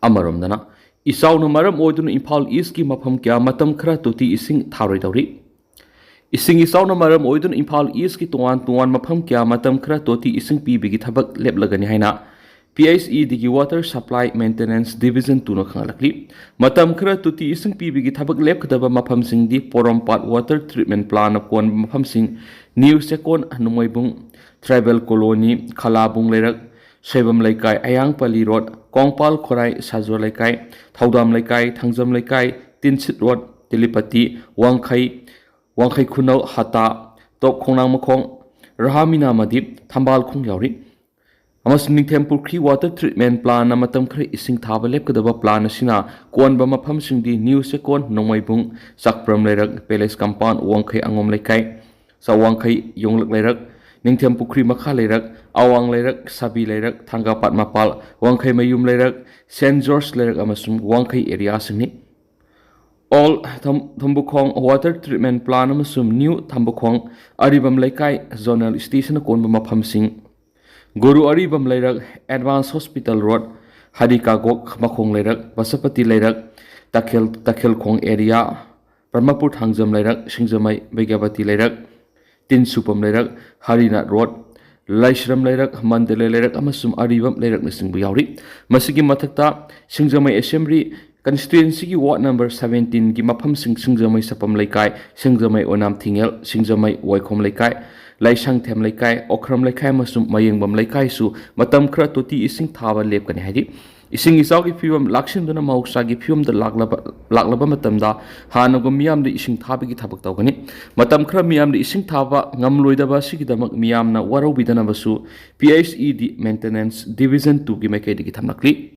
अमरमदना इसाउन मरम ओइदुन इम्फाल ईस्ट की मफम क्या मतम खरा तुति इसिंग थारोइदौरी इसिंग इसाउन मरम ओइदुन इम्फाल ईस्ट की तोवान मफम क्या मतम खरा तुति इसिंग पीबिगी थबक लेपलगनी हाइना PHE दिगी वाटर सप्लाई मेंटेनेंस डिविजन तुनो खंगलकली मतम खरा तुति इसिंग पीबिगी थबक लेपखदबा मफम सिंगदी पोरमपाट वाटर ट्रीटमेंट प्लान कोन मफम सिंग न्यू सेकोन नुमोइबुंग ट्राइबल कॉलोनी खलाबुंग लेरक सेबम लेकाय अयांगपली रोड कोंगपाल खोराई साजो लेकाय थौदाम लेकाय थंगजम लेकाय तिनसित रोड तिलिपति वांखै खुनौ हता टॉप खोंनांग मखोंग रहामिना मदीप थंबाल खोंग यावरी निथेमपुरखी वाटर ट्रीटमेंट प्लान मतम खरे इसिंग थाबा लेपकदबा प्लान असिना कोनबा मफम सिंगदी न्यू सेकोन नोंगमैबुंग साकप्रम लेरक पैलेस कंपाउंड वांखै अंगोम लेकाय सावांखै योंगलक लेरक निथेमपुरखी मखा लेरक अवांग लेरक साबी लेरक थांगापाट मपाल वांखै मयूम लेरक सेंट जॉर्ज लेरक अमसुंग वांखै एरिया सिंगनी ऑल थंबुखोंग वाटर ट्रीटमेंट प्लान अमसुंग न्यू थंबुखोंग अरिबम लेकाय जोनल स्टेशन कोनबा मफम सिंग गुरु अरिबम लेरक एडवांस हॉस्पिटल रोड हरिकागोक मखोंग लेरक बसपति लेरक तखेल खोंग एरिया ब्रह्मपुर थांगजम लेरक सिंगजमई बैग्यावती लेरक तिनसुपम लेरक हरिनाथ रोड लाइश्रम लेरक मंडले लेरक अमसुम अरिबम लेरक नसिंगबु यावरी मसिगी मथक्ता सिंगजमई असेंबली कंस्टिट्युएंसी की वार्ड नंबर 17 की मफम सिंगजमई सपम लेकाय सिंगजमई ओनाम थिंगेल सिंगजमई वाइखोम लेकाय लाइसंग थेम लेकाय ओखरम लेकाय मसुम मयेंगबम लेकाय सु मतम खरा तोती इसिंग थाबा लेपकने हाइदि इसिंग इसाव की फिवम लाक्सिंदुना मौसा की फिवम द लागलबा मतमदा हानगो मियाम द इसिंग थाबगी थबक तौगनी मतम खरा मियाम द इसिंग थाबा ngamloidaba sigidamak miyamna waraubidanabsu PHE maintenance division 2 की मैकेडी की थमनकली